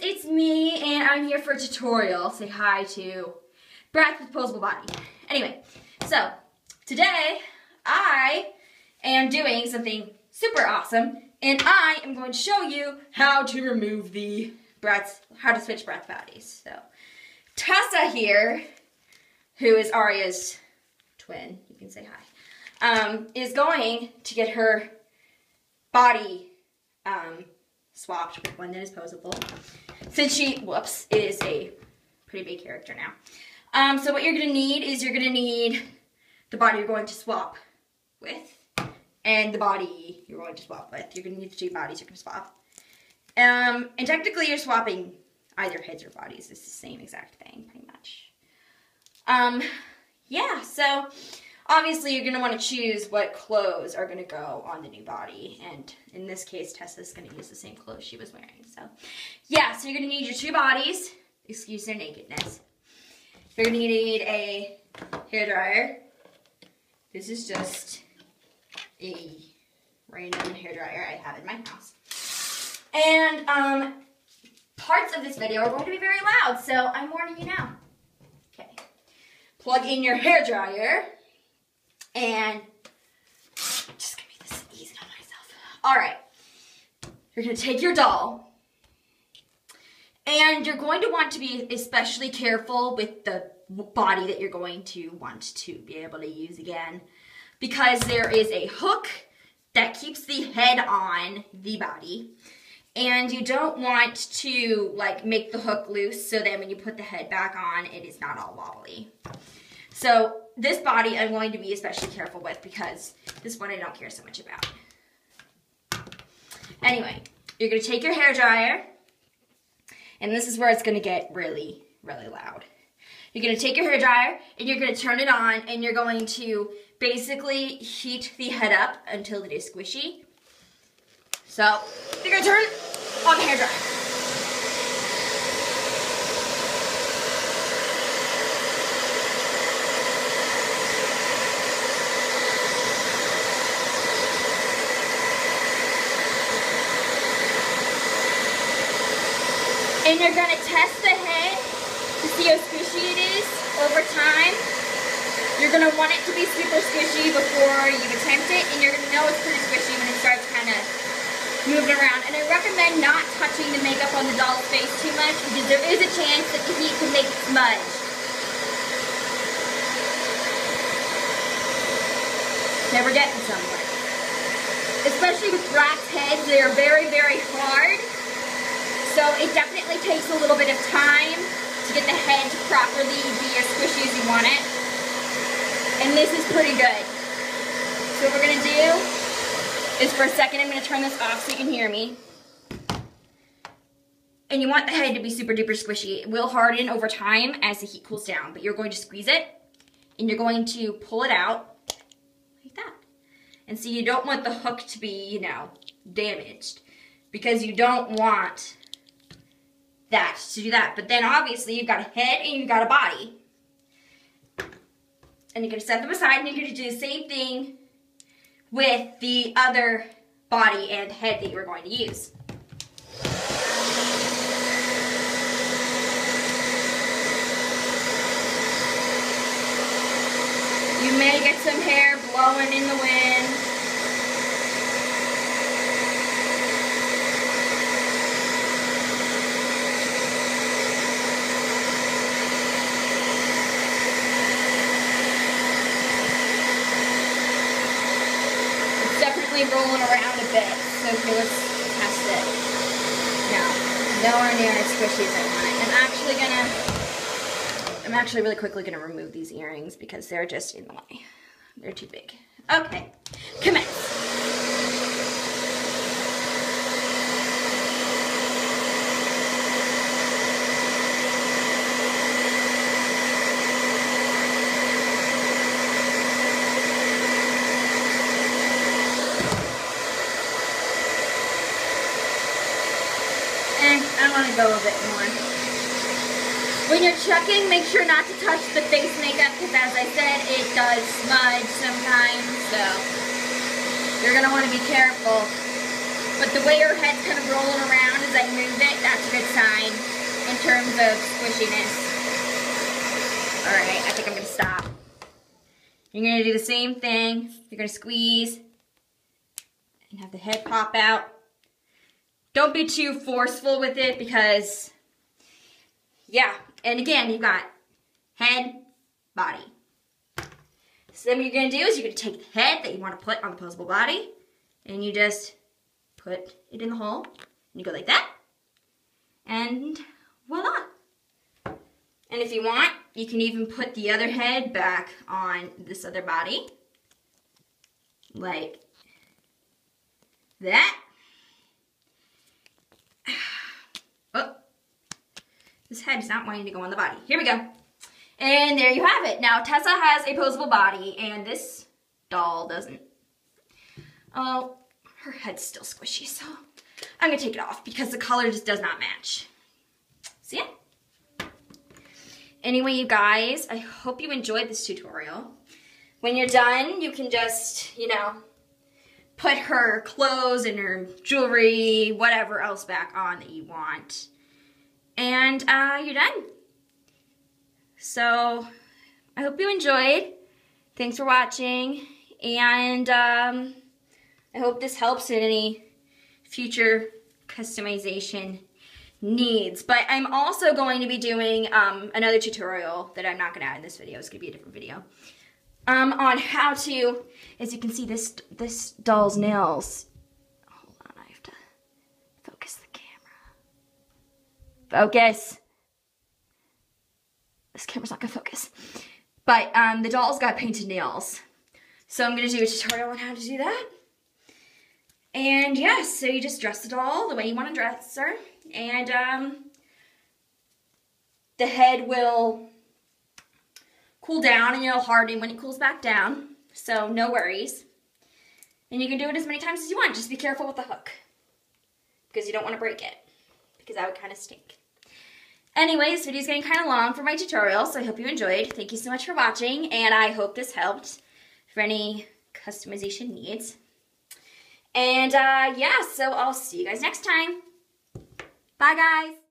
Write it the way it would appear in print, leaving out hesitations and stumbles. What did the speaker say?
it's me, and I'm here for a tutorial. Say hi to Bratz with Posable Body. Anyway, so today I am doing something super awesome, and I am going to show you how to remove the Bratz, how to switch Bratz bodies. So Tessa here, who is Aria's twin, you can say hi, is going to get her body swapped with one that is posable. Since she, whoops, is a pretty big character now. So what you're going to need is you're going to need the body you're going to swap with and the body you're going to swap with. You're going to need the two bodies you're going to swap. And technically you're swapping either heads or bodies. It's the same exact thing, pretty much. Yeah, so obviously you're going to want to choose what clothes are going to go on the new body. And in this case, Tessa's going to use the same clothes she was wearing. So yeah, so you're going to need your two bodies. Excuse their nakedness. You're going to need a hairdryer. This is just a random hairdryer I have in my house. And parts of this video are going to be very loud, so I'm warning you now. Okay. Plug in your hairdryer. And just gonna make this easy on myself. Alright. You're going to take your doll. And you're going to want to be especially careful with the body that you're going to want to be able to use again. Because there is a hook that keeps the head on the body. And you don't want to like make the hook loose so that when you put the head back on, it is not all wobbly. So this body I'm going to be especially careful with because this one I don't care so much about. Anyway, you're going to take your hairdryer. And this is where it's going to get really, really loud. You're going to take your hairdryer and you're going to turn it on and you're going to basically heat the head up until it is squishy. So you're going to turn on the hairdryer. And you're going to test the head to see how squishy it is over time. You're going to want it to be super squishy before you attempt it, and you're going to know it's pretty squishy when it starts kind of moving around. And I recommend not touching the makeup on the doll's face too much because there is a chance that the heat can make it smudge. Never getting somewhere. Especially with Bratz heads, they are very, very hard. So it definitely takes a little bit of time to get the head to properly be as squishy as you want it. And this is pretty good. So what we're going to do is for a second I'm going to turn this off so you can hear me. And you want the head to be super duper squishy. It will harden over time as the heat cools down, but you're going to squeeze it and you're going to pull it out like that. And so you don't want the hook to be, you know, damaged because you don't want that to do that. But then obviously you've got a head and you've got a body. And you're going to set them aside and you're going to do the same thing with the other body and head that you were going to use. You may get some hair blowing in the wind. Rolling around a bit. So okay, let's test it. No, nowhere near as squishy as I want it. I'm actually really quickly gonna remove these earrings because they're just in the way. They're too big. Okay, commence. I want to go a bit more. When you're chucking, make sure not to touch the face makeup because as I said, it does smudge sometimes, so you're going to want to be careful. But the way your head's kind of rolling around as I move it, that's a good sign in terms of squishiness. Alright, I think I'm going to stop. You're going to do the same thing. You're going to squeeze and have the head pop out. Don't be too forceful with it because, yeah. And again, you've got head, body. So then what you're going to do is you're going to take the head that you want to put on the posable body and you just put it in the hole. And you go like that. And voila. And if you want, you can even put the other head back on this other body. Like that. Oh, this head is not wanting to go on the body. Here we go. And there you have it. Now, Tessa has a posable body, and this doll doesn't. Oh, her head's still squishy, so I'm going to take it off because the color just does not match. So, yeah. Anyway, you guys, I hope you enjoyed this tutorial. When you're done, you can just, you know, put her clothes and her jewelry, whatever else back on that you want. And you're done. So, I hope you enjoyed. Thanks for watching. And I hope this helps in any future customization needs. But I'm also going to be doing another tutorial that I'm not going to add in this video. It's going to be a different video. On how to, as you can see, this doll's nails. Hold on, I have to focus the camera. Focus. This camera's not gonna focus. But the doll's got painted nails. So I'm gonna do a tutorial on how to do that. And yeah, so you just dress the doll the way you want to dress her. And the head will cool down and it'll harden when it cools back down. So no worries. And you can do it as many times as you want. Just be careful with the hook. Because you don't want to break it. Because that would kind of stink. Anyway, this video is getting kind of long for my tutorial, so I hope you enjoyed. Thank you so much for watching, and I hope this helped for any customization needs. And yeah, so I'll see you guys next time. Bye, guys.